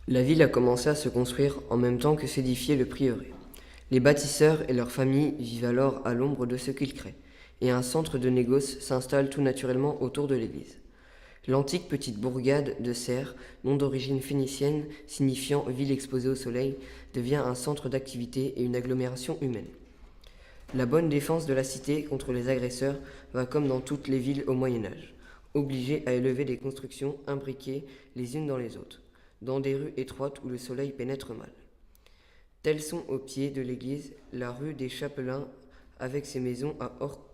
La ville a commencé à se construire en même temps que s'édifiait le prieuré. Les bâtisseurs et leurs familles vivent alors à l'ombre de ce qu'ils créent, et un centre de négoce s'installe tout naturellement autour de l'église. L'antique petite bourgade de Serres, nom d'origine phénicienne signifiant ville exposée au soleil, devient un centre d'activité et une agglomération humaine. La bonne défense de la cité contre les agresseurs va comme dans toutes les villes au Moyen Âge, obligée à élever des constructions imbriquées les unes dans les autres, dans des rues étroites où le soleil pénètre mal. Telles sont au pied de l'église la rue des Chapelains avec ses maisons à or...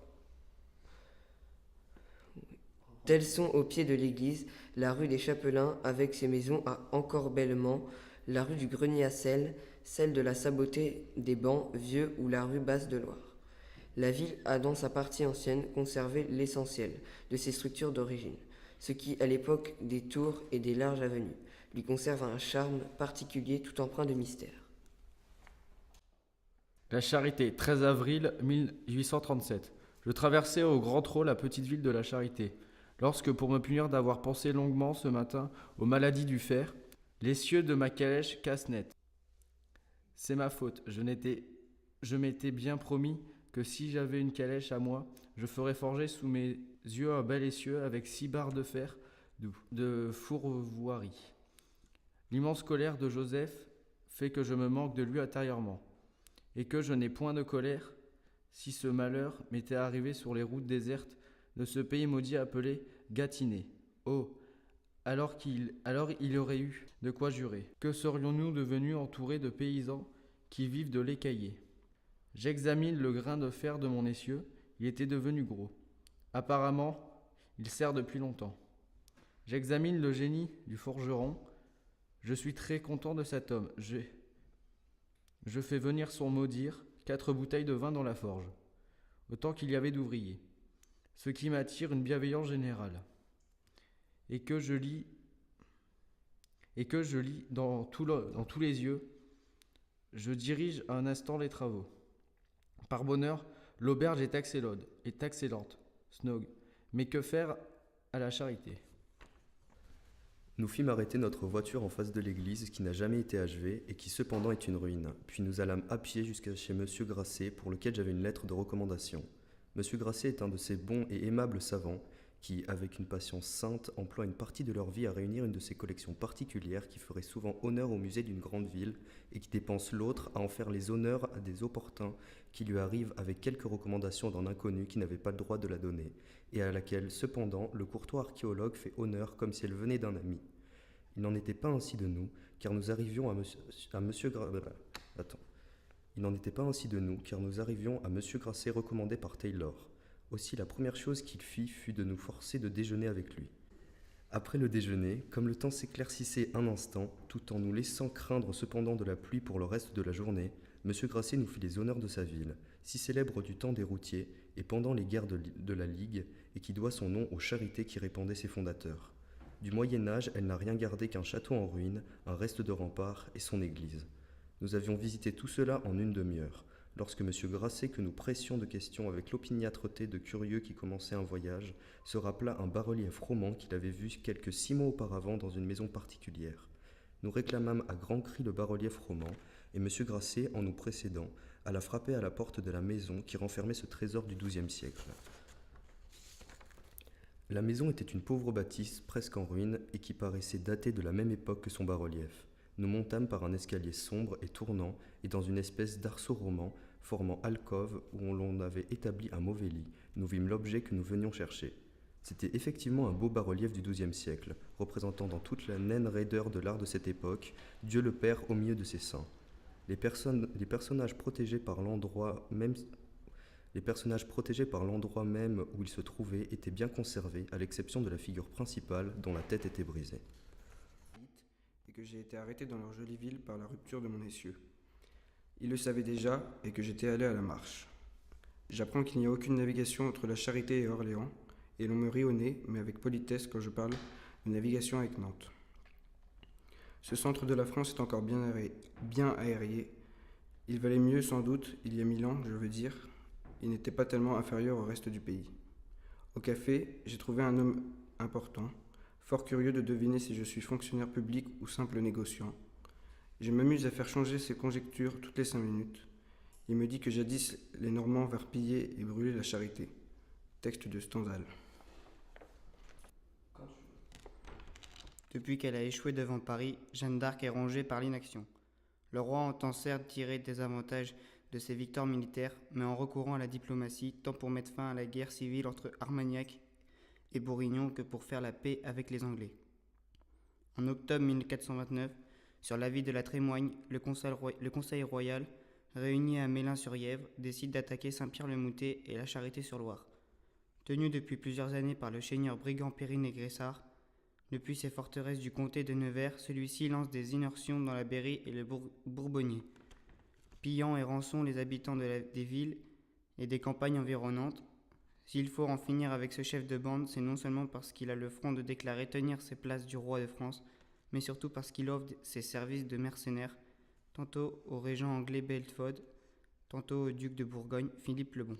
Telles sont au pied de l'église la rue des Chapelains avec ses maisons à encorbellement, la rue du Grenier à Sel, celle de la Sabotée des Bancs Vieux ou la rue Basse de Loire. La ville a dans sa partie ancienne conservé l'essentiel de ses structures d'origine, ce qui, à l'époque des tours et des larges avenues, lui conserve un charme particulier tout empreint de mystère. La Charité, 13 avril 1837. Je traversais au grand trot la petite ville de la Charité, lorsque, pour me punir d'avoir pensé longuement ce matin aux maladies du fer, les cieux de ma calèche cassent net. C'est ma faute, je m'étais bien promis que si j'avais une calèche à moi, je ferais forger sous mes yeux un bel essieu avec 6 barres de fer de fourvoirie. L'immense colère de Joseph fait que je me manque de lui intérieurement, et que je n'ai point de colère si ce malheur m'était arrivé sur les routes désertes de ce pays maudit appelé Gâtinais. Oh, alors il aurait eu de quoi jurer. Que serions-nous devenus entourés de paysans qui vivent de l'écaillé? J'examine le grain de fer de mon essieu, il était devenu gros. Apparemment, il sert depuis longtemps. J'examine le génie du forgeron, je suis très content de cet homme. Je fais venir son maudire 4 bouteilles de vin dans la forge, autant qu'il y avait d'ouvriers, ce qui m'attire une bienveillance générale, et que je lis, dans tous les yeux, je dirige un instant les travaux. Par bonheur, l'auberge est excellente, Snog, mais que faire à la charité? Nous fîmes arrêter notre voiture en face de l'église qui n'a jamais été achevée et qui cependant est une ruine. Puis nous allâmes à pied jusqu'à chez Monsieur Grasset pour lequel j'avais une lettre de recommandation. Monsieur Grasset est un de ces bons et aimables savants qui, avec une patience sainte, emploient une partie de leur vie à réunir une de ces collections particulières qui feraient souvent honneur au musée d'une grande ville et qui dépensent l'autre à en faire les honneurs à des opportuns qui lui arrivent avec quelques recommandations d'un inconnu qui n'avait pas le droit de la donner et à laquelle, cependant, le courtois archéologue fait honneur comme si elle venait d'un ami. Il n'en était pas ainsi de nous, car nous arrivions à monsieur Attends. Il n'en était pas ainsi de nous, car nous arrivions à Monsieur Grasset recommandé par Taylor. Aussi la première chose qu'il fit fut de nous forcer de déjeuner avec lui. Après le déjeuner, comme le temps s'éclaircissait un instant, tout en nous laissant craindre cependant de la pluie pour le reste de la journée, Monsieur Grasset nous fit les honneurs de sa ville, si célèbre du temps des routiers et pendant les guerres de la Ligue, et qui doit son nom aux charités qui répandaient ses fondateurs. Du Moyen-Âge, elle n'a rien gardé qu'un château en ruine, un reste de rempart et son église. Nous avions visité tout cela en une demi-heure, lorsque M. Grasset, que nous pressions de questions avec l'opiniâtreté de curieux qui commençaient un voyage, se rappela un bas-relief roman qu'il avait vu quelques 6 mois auparavant dans une maison particulière. Nous réclamâmes à grands cris le bas-relief roman, et M. Grasset, en nous précédant, alla frapper à la porte de la maison qui renfermait ce trésor du XIIe siècle. La maison était une pauvre bâtisse presque en ruine et qui paraissait dater de la même époque que son bas-relief. Nous montâmes par un escalier sombre et tournant et dans une espèce d'arceau roman formant alcôve où l'on avait établi un mauvais lit, nous vîmes l'objet que nous venions chercher. C'était effectivement un beau bas-relief du XIIe siècle, représentant dans toute la naine raideur de l'art de cette époque Dieu le Père au milieu de ses saints. Les personnages protégés par l'endroit même où ils se trouvaient étaient bien conservés, à l'exception de la figure principale dont la tête était brisée. Et que j'ai été arrêté dans leur jolie ville par la rupture de mon essieu. Ils le savaient déjà et que j'étais allé à la marche. J'apprends qu'il n'y a aucune navigation entre la Charité et Orléans, et l'on me rit au nez, mais avec politesse quand je parle de navigation avec Nantes. Ce centre de la France est encore bien aéré. Il valait mieux sans doute, il y a 1000 ans, je veux dire. Il n'était pas tellement inférieur au reste du pays. Au café, j'ai trouvé un homme important, fort curieux de deviner si je suis fonctionnaire public ou simple négociant. Je m'amuse à faire changer ces conjectures toutes les 5 minutes. Il me dit que jadis les Normands vinrent piller et brûler la charité. Texte de Stendhal. Depuis qu'elle a échoué devant Paris, Jeanne d'Arc est rongée par l'inaction. Le roi entend certes tirer des avantages de ses victoires militaires, mais en recourant à la diplomatie, tant pour mettre fin à la guerre civile entre Armagnac et Bourguignon que pour faire la paix avec les Anglais. En octobre 1429, sur l'avis de la Trémoigne, le Conseil royal, réuni à Mélin-sur-Yèvre, décide d'attaquer Saint-Pierre-le-Moutet et la Charité-sur-Loire. Tenu depuis plusieurs années par le seigneur brigand Périne-et-Gressart, depuis ses forteresses du comté de Nevers, celui-ci lance des incursions dans la Berry et le Bourbonnais, pillant et rançon les habitants des villes et des campagnes environnantes. S'il faut en finir avec ce chef de bande, c'est non seulement parce qu'il a le front de déclarer tenir ses places du roi de France, mais surtout parce qu'il offre ses services de mercenaire, tantôt au régent anglais Belford, tantôt au duc de Bourgogne, Philippe le Bon.